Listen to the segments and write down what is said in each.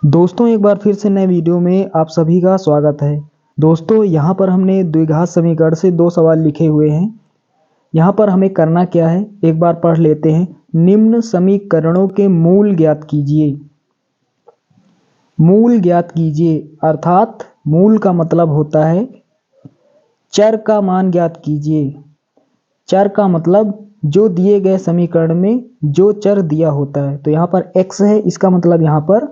दोस्तों एक बार फिर से नए वीडियो में आप सभी का स्वागत है। दोस्तों यहाँ पर हमने द्विघात समीकरण से दो सवाल लिखे हुए हैं। यहाँ पर हमें करना क्या है एक बार पढ़ लेते हैं। निम्न समीकरणों के मूल ज्ञात कीजिए। मूल ज्ञात कीजिए अर्थात मूल का मतलब होता है चर का मान ज्ञात कीजिए। चर का मतलब जो दिए गए समीकरण में जो चर दिया होता है। तो यहाँ पर x है, इसका मतलब यहाँ पर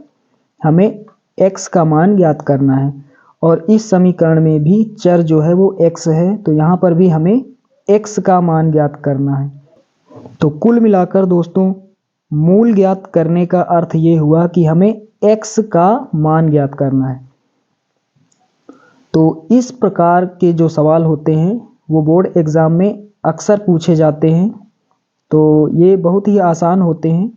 हमें x का मान ज्ञात करना है और इस समीकरण में भी चर जो है वो x है, तो यहाँ पर भी हमें x का मान ज्ञात करना है। तो कुल मिलाकर दोस्तों मूल ज्ञात करने का अर्थ ये हुआ कि हमें x का मान ज्ञात करना है। तो इस प्रकार के जो सवाल होते हैं वो बोर्ड एग्ज़ाम में अक्सर पूछे जाते हैं, तो ये बहुत ही आसान होते हैं।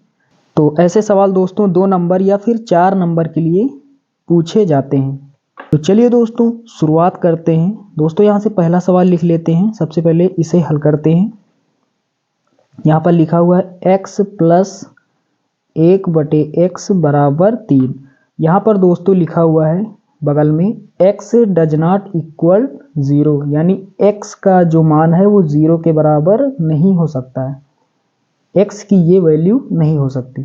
तो ऐसे सवाल दोस्तों 2 नंबर या फिर 4 नंबर के लिए पूछे जाते हैं। तो चलिए दोस्तों शुरुआत करते हैं। दोस्तों यहाँ से पहला सवाल लिख लेते हैं। सबसे पहले इसे हल करते हैं। यहाँ पर लिखा हुआ है x प्लस 1/x बराबर 3। यहाँ पर दोस्तों लिखा हुआ है बगल में x डज नॉट इक्वल 0, यानी x का जो मान है वो 0 के बराबर नहीं हो सकता है। x की ये वैल्यू नहीं हो सकती।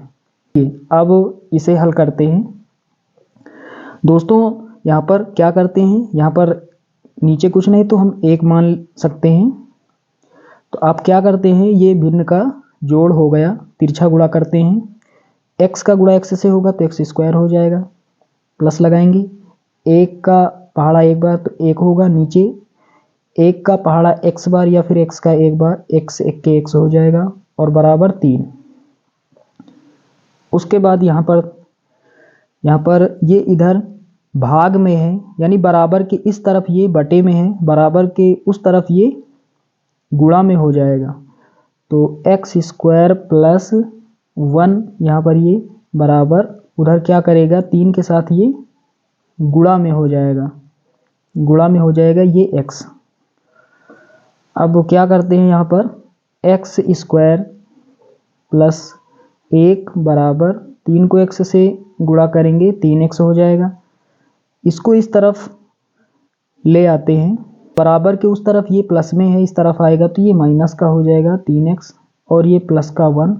अब इसे हल करते हैं। दोस्तों यहाँ पर क्या करते हैं, यहाँ पर नीचे कुछ नहीं तो हम 1 मान सकते हैं। तो आप क्या करते हैं, ये भिन्न का जोड़ हो गया, तिरछा गुणा करते हैं। x का गुणा x से होगा तो x स्क्वायर हो जाएगा, प्लस लगाएंगे। 1 का पहाड़ा एक बार तो 1 होगा, नीचे 1 का पहाड़ा x बार या फिर x का एक बार, x 1 के x हो जाएगा और बराबर 3। उसके बाद यहाँ पर ये इधर भाग में है, यानी बराबर के इस तरफ ये बटे में है, बराबर के उस तरफ ये गुणा में हो जाएगा। तो x स्क्वायर प्लस 1 यहाँ पर ये बराबर उधर क्या करेगा, 3 के साथ ये गुणा में हो जाएगा, गुणा में हो जाएगा ये x। अब क्या करते हैं, यहाँ पर x स्क्वायर प्लस 1 बराबर 3 को x से गुणा करेंगे 3x हो जाएगा। इसको इस तरफ ले आते हैं, बराबर के उस तरफ ये प्लस में है, इस तरफ आएगा तो ये माइनस का हो जाएगा 3x और ये प्लस का 1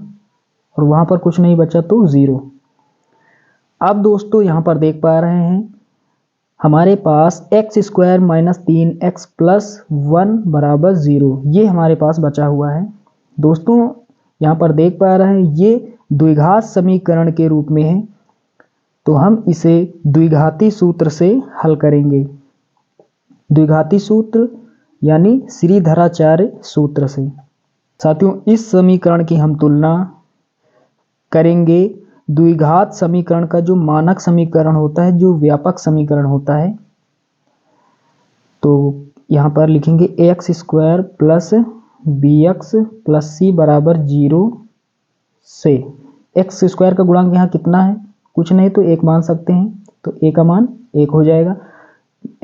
और वहाँ पर कुछ नहीं बचा तो 0। अब दोस्तों यहाँ पर देख पा रहे हैं हमारे पास x square minus 3x plus 1 बराबर 0, ये हमारे पास बचा हुआ है। दोस्तों यहाँ पर देख पा रहे हैं ये द्विघात समीकरण के रूप में है, तो हम इसे द्विघाती सूत्र से हल करेंगे। द्विघाती सूत्र यानी श्रीधराचार्य सूत्र से। साथियों इस समीकरण की हम तुलना करेंगे द्विघात समीकरण का जो मानक समीकरण होता है, जो व्यापक समीकरण होता है। तो यहाँ पर लिखेंगे ax square plus bx plus c बराबर 0 से x स्क्वायर का गुणांक यहाँ कितना है, कुछ नहीं तो 1 मान सकते हैं, तो a का मान 1 हो जाएगा।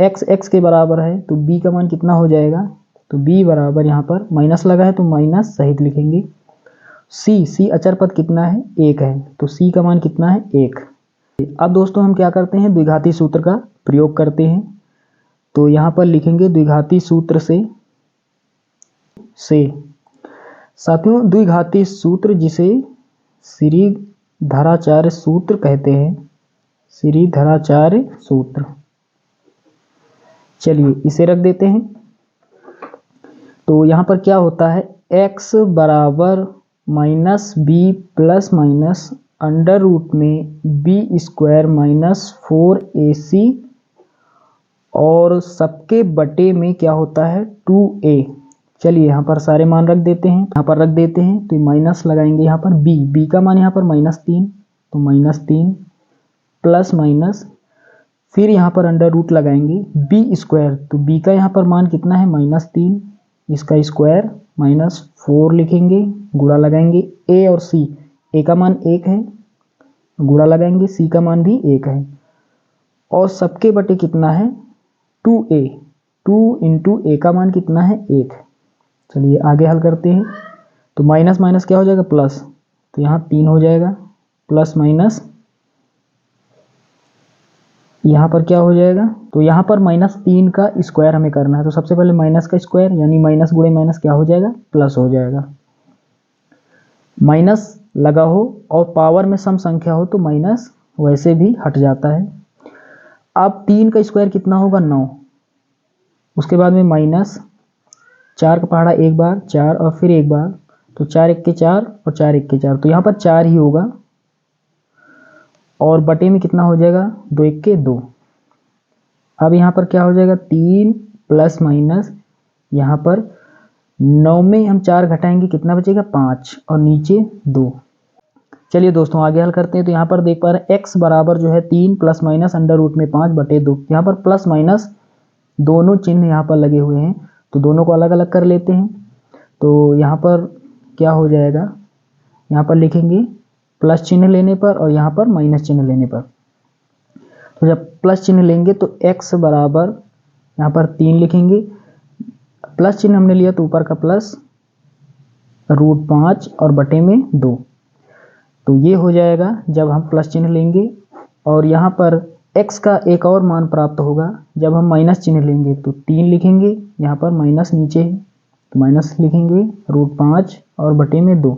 x के बराबर है तो b का मान कितना हो जाएगा, तो b बराबर यहाँ पर माइनस लगा है तो माइनस सहित लिखेंगे। c अचर पद कितना है, 1 है, तो c का मान कितना है, 1। अब दोस्तों हम क्या करते हैं, द्विघाती सूत्र का प्रयोग करते हैं। तो यहाँ पर लिखेंगे द्विघाती सूत्र से साथियों द्विघाती सूत्र जिसे श्रीधराचार्य सूत्र कहते हैं, श्रीधराचार्य सूत्र। चलिए इसे रख देते हैं। तो यहाँ पर क्या होता है, x बराबर minus B plus minus under root में बी स्क्वायर माइनस 4ac और सबके बटे में क्या होता है 2a। चलिए यहाँ पर सारे मान रख देते हैं, यहाँ पर रख देते हैं तो माइनस लगाएंगे यहाँ पर b का मान यहाँ पर -3, तो -3 प्लस माइनस, फिर यहाँ पर अंडर रूट लगाएंगे b स्क्वायर, तो b का यहाँ पर मान कितना है -3, इसका स्क्वायर -4 लिखेंगे, गुणा लगाएंगे a और c, a का मान 1 है, गुणा लगाएंगे c का मान भी 1 है और सबके बटे कितना है 2a, 2 इंटू a का मान कितना है 1। चलिए आगे हल करते हैं। तो माइनस माइनस क्या हो जाएगा प्लस, तो यहाँ 3 हो जाएगा, प्लस माइनस यहाँ पर क्या हो जाएगा, तो यहाँ पर -3 का स्क्वायर हमें करना है। तो सबसे पहले माइनस का स्क्वायर यानी माइनस गुणे माइनस क्या हो जाएगा, प्लस हो जाएगा। माइनस लगा हो और पावर में सम संख्या हो तो माइनस वैसे भी हट जाता है। अब 3 का स्क्वायर कितना होगा, 9। उसके बाद में -4 का पहाड़ा एक बार, 4 और फिर एक बार, तो 4 1 के 4 और 4 1 के 4, तो यहाँ पर 4 ही होगा। और बटे में कितना हो जाएगा, 2 1 के 2। अब यहाँ पर क्या हो जाएगा, 3 प्लस माइनस, यहाँ पर 9 में हम 4 घटाएंगे कितना बचेगा, 5 और नीचे 2। चलिए दोस्तों आगे हल करते हैं। तो यहाँ पर देख पा रहे हैं x बराबर जो है 3 प्लस माइनस अंडर रूट में 5 बटे 2। यहाँ पर प्लस माइनस दोनों चिन्ह यहाँ पर लगे हुए हैं, तो दोनों को अलग अलग कर लेते हैं। तो यहाँ पर क्या हो जाएगा, यहाँ पर लिखेंगे प्लस चिन्ह लेने पर और यहाँ पर माइनस चिन्ह लेने पर। तो जब प्लस चिन्ह लेंगे तो x बराबर यहाँ पर 3 लिखेंगे, प्लस चिन्ह हमने लिया तो ऊपर का प्लस √5 और बटे में 2। तो ये हो जाएगा जब हम प्लस चिन्ह लेंगे। और यहाँ पर x का एक और मान प्राप्त होगा जब हम माइनस चिन्ह लेंगे, तो 3 लिखेंगे, यहाँ पर माइनस नीचे है तो माइनस लिखेंगे √5 और बटे में 2।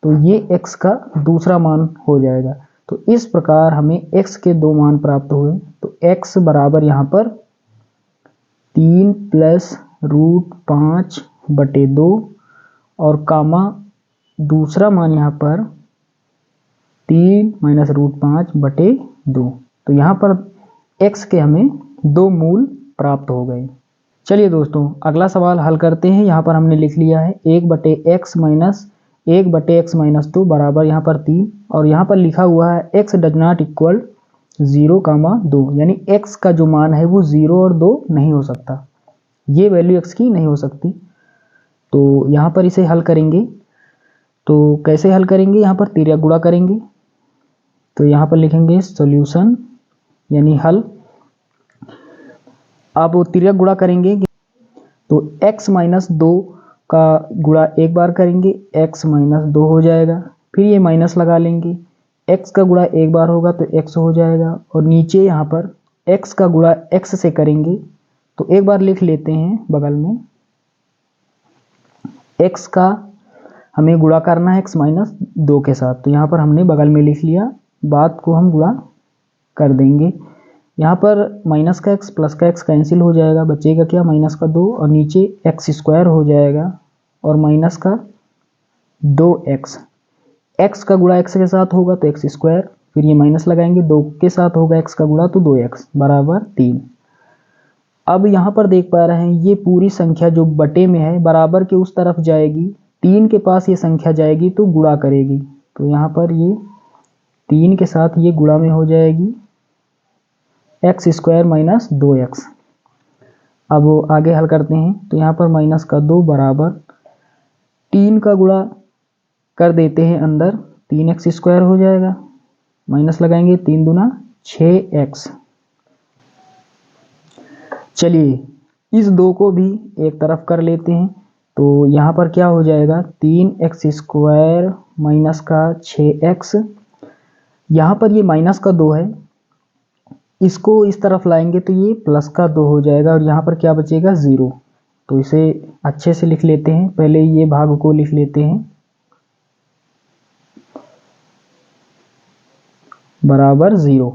तो ये x का दूसरा मान हो जाएगा। तो इस प्रकार हमें x के 2 मान प्राप्त हुए। तो x बराबर यहाँ पर 3 प्लस √5 बटे 2 और कामा दूसरा मान यहाँ पर 3 माइनस √5 बटे 2। तो यहाँ पर x के हमें 2 मूल प्राप्त हो गए। चलिए दोस्तों अगला सवाल हल करते हैं। यहाँ पर हमने लिख लिया है 1 बटे x माइनस 2 बराबर यहाँ पर 3, और यहाँ पर लिखा हुआ है x डज नॉट इक्वल 0,2, यानी x का जो मान है वो 0 और 2 नहीं हो सकता, ये वैल्यू x की नहीं हो सकती। तो यहाँ पर इसे हल करेंगे। तो कैसे हल करेंगे, यहाँ पर तिर्यक गुणा करेंगे। तो यहाँ पर लिखेंगे सॉल्यूशन यानी हल। अब वो तिर्यक गुणा करेंगे तो x माइनस 2 का गुणा एक बार करेंगे, x माइनस 2 हो जाएगा। फिर ये माइनस लगा लेंगे, x का गुणा एक बार होगा तो x हो जाएगा। और नीचे यहाँ पर x का गुणा x से करेंगे, तो एक बार लिख लेते हैं बगल में, x का हमें गुणा करना है x माइनस 2 के साथ। तो यहाँ पर हमने बगल में लिख लिया, बात को हम गुणा कर देंगे। यहाँ पर माइनस का x प्लस का x कैंसिल हो जाएगा, बचेगा क्या, माइनस का 2 और नीचे x स्क्वायर हो जाएगा और माइनस का 2x। x का गुणा x के साथ होगा तो x स्क्वायर, फिर ये माइनस लगाएंगे, 2 के साथ होगा x का गुणा तो 2x बराबर 3। अब यहाँ पर देख पा रहे हैं ये पूरी संख्या जो बटे में है बराबर के उस तरफ जाएगी, 3 के पास ये संख्या जाएगी तो गुणा करेगी। तो यहाँ पर ये 3 के साथ ये गुणा में हो जाएगी x स्क्वायर माइनस 2x। अब वो आगे हल करते हैं। तो यहाँ पर माइनस का 2 बराबर 3 का गुणा कर देते हैं अंदर, 3x स्क्वायर हो जाएगा, माइनस लगाएंगे 3 दूना 6x। चलिए इस 2 को भी एक तरफ कर लेते हैं। तो यहाँ पर क्या हो जाएगा, 3x स्क्वायर माइनस का 6x। यहाँ पर ये माइनस का 2 है, इसको इस तरफ लाएंगे तो ये प्लस का 2 हो जाएगा और यहाँ पर क्या बचेगा, 0। तो इसे अच्छे से लिख लेते हैं, पहले ये भाग को लिख लेते हैं बराबर 0।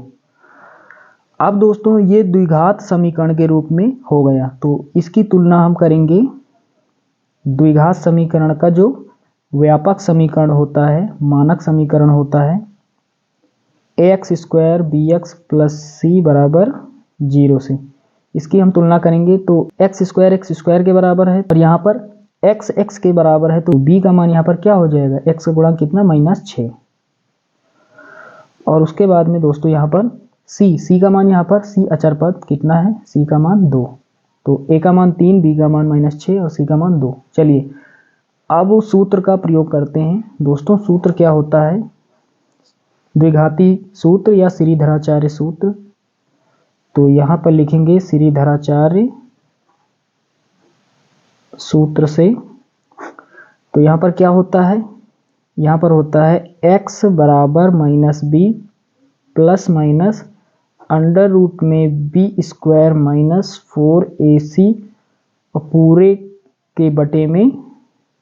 अब दोस्तों ये द्विघात समीकरण के रूप में हो गया। तो इसकी तुलना हम करेंगे द्विघात समीकरण का जो व्यापक समीकरण होता है, मानक समीकरण होता है ax स्क्वायर bx प्लस सी बराबर 0 से। इसकी हम तुलना करेंगे तो x स्क्वायर के बराबर है और यहाँ पर x के बराबर है, तो b का मान यहाँ पर क्या हो जाएगा, x का गुणा कितना, -6। और उसके बाद में दोस्तों यहाँ पर c का मान यहाँ पर c अचर पद कितना है, c का मान 2। तो a का मान 3, b का मान -6 और c का मान 2। चलिए अब सूत्र का प्रयोग करते हैं। दोस्तों सूत्र क्या होता है, द्विघाती सूत्र या श्रीधराचार्य सूत्र। तो यहाँ पर लिखेंगे श्रीधराचार्य सूत्र से। तो यहाँ पर क्या होता है, यहाँ पर होता है x बराबर -b plus minus under root में बी स्क्वायर माइनस 4ac और पूरे के बटे में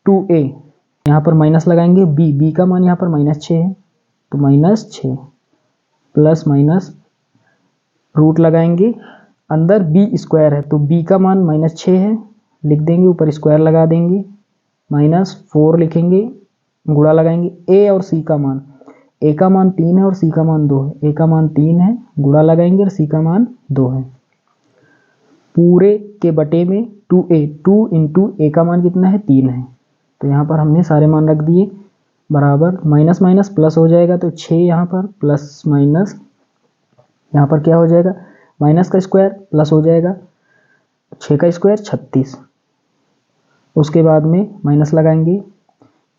2a। यहाँ पर माइनस लगाएंगे, बी का मान यहाँ पर -6 है तो -6 प्लस माइनस रूट लगाएंगे, अंदर बी स्क्वायर है तो बी का मान -6 है, लिख देंगे, ऊपर स्क्वायर लगा देंगे, -4 लिखेंगे, गुणा लगाएंगे ए और सी का मान, ए का मान 3 है और सी का मान 2 है, ए का मान 3 है, गुणा लगाएंगे और सी का मान 2 है, पूरे के बटे में 2a, 2 इंटू ए का मान कितना है 3 है, तो यहाँ पर हमने सारे मान रख दिए बराबर, माइनस माइनस प्लस हो जाएगा तो 6 यहाँ पर प्लस माइनस यहाँ पर क्या हो जाएगा, माइनस का स्क्वायर प्लस हो जाएगा, 6 का स्क्वायर 36, उसके बाद में माइनस लगाएंगे,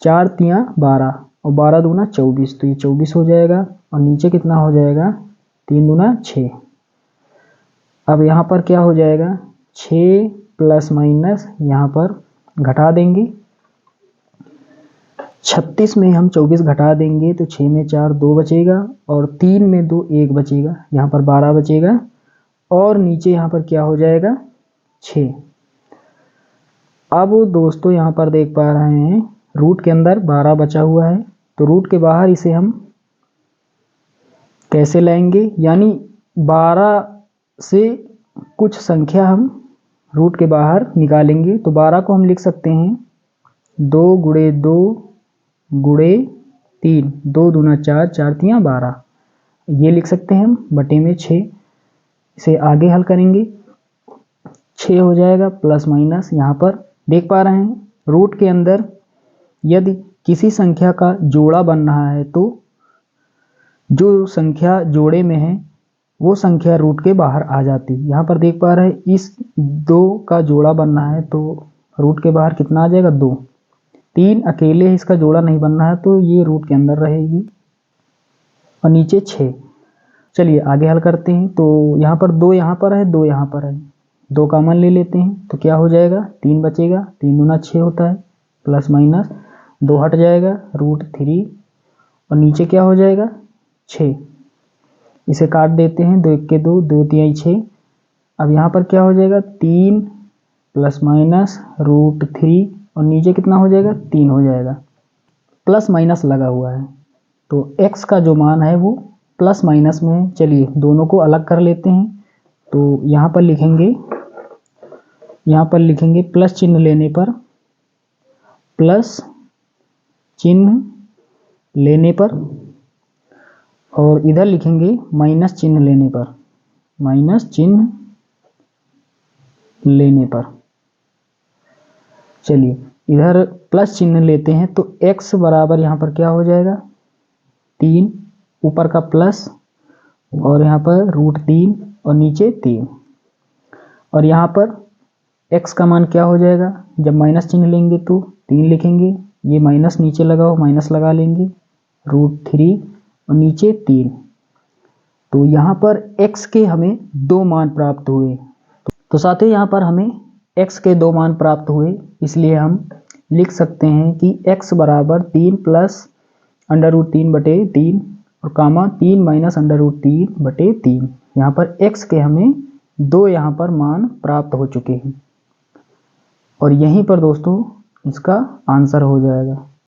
4 तियाँ 12 और 12 दूना 24, तो ये 24 हो जाएगा और नीचे कितना हो जाएगा 3 दूना 6। अब यहाँ पर क्या हो जाएगा 6 प्लस माइनस यहाँ पर घटा देंगे, 36 में हम 24 घटा देंगे तो 6 में 4 2 बचेगा और 3 में 2 1 बचेगा, यहाँ पर 12 बचेगा और नीचे यहाँ पर क्या हो जाएगा 6। अब दोस्तों यहाँ पर देख पा रहे हैं रूट के अंदर 12 बचा हुआ है, तो रूट के बाहर इसे हम कैसे लाएंगे, यानी 12 से कुछ संख्या हम रूट के बाहर निकालेंगे, तो 12 को हम लिख सकते हैं 2 गुणे 2 गुणे 3, 2 दूना 4, 4 तियाँ 12, ये लिख सकते हैं हम बटे में 6। इसे आगे हल करेंगे 6 हो जाएगा प्लस माइनस, यहाँ पर देख पा रहे हैं रूट के अंदर यदि किसी संख्या का जोड़ा बन रहा है तो जो संख्या जोड़े में है वो संख्या रूट के बाहर आ जाती है। यहाँ पर देख पा रहे हैं इस 2 का जोड़ा बनना है तो रूट के बाहर कितना आ जाएगा 2, 3 अकेले इसका जोड़ा नहीं बनना है तो ये रूट के अंदर रहेगी और नीचे 6। चलिए आगे हल करते हैं, तो यहाँ पर 2 यहाँ पर है, 2 यहाँ पर है, 2 कॉमन ले लेते हैं तो क्या हो जाएगा 3 बचेगा, 3 दूना 6 होता है, प्लस माइनस 2 हट जाएगा √3 और नीचे क्या हो जाएगा 6, इसे काट देते हैं, 2 1 के 2, 2 तिहाई 6। अब यहाँ पर क्या हो जाएगा 3 प्लस माइनस √3 और नीचे कितना हो जाएगा 3 हो जाएगा, प्लस माइनस लगा हुआ है तो x का जो मान है वो प्लस माइनस में है। चलिए दोनों को अलग कर लेते हैं, तो यहाँ पर लिखेंगे प्लस चिन्ह लेने पर, प्लस चिन्ह लेने पर, और इधर लिखेंगे माइनस चिन्ह लेने पर, माइनस चिन्ह लेने पर। चलिए इधर प्लस चिन्ह लेते हैं तो x बराबर यहाँ पर क्या हो जाएगा 3, ऊपर का प्लस और यहाँ पर √3 और नीचे 3, और यहाँ पर x का मान क्या हो जाएगा, जब माइनस चिन्ह लेंगे तो 3 लिखेंगे, ये माइनस नीचे लगाओ, माइनस लगा लेंगे, √3 और नीचे 3, तो यहाँ पर x के हमें 2 मान प्राप्त हुए। तो साथियों यहाँ पर हमें x के 2 मान प्राप्त हुए, इसलिए हम लिख सकते हैं कि x बराबर 3 प्लस √3 बटे 3 और कामा 3 माइनस √3 बटे 3। यहाँ पर x के हमें 2 यहाँ पर मान प्राप्त हो चुके हैं और यहीं पर दोस्तों इसका आंसर हो जाएगा।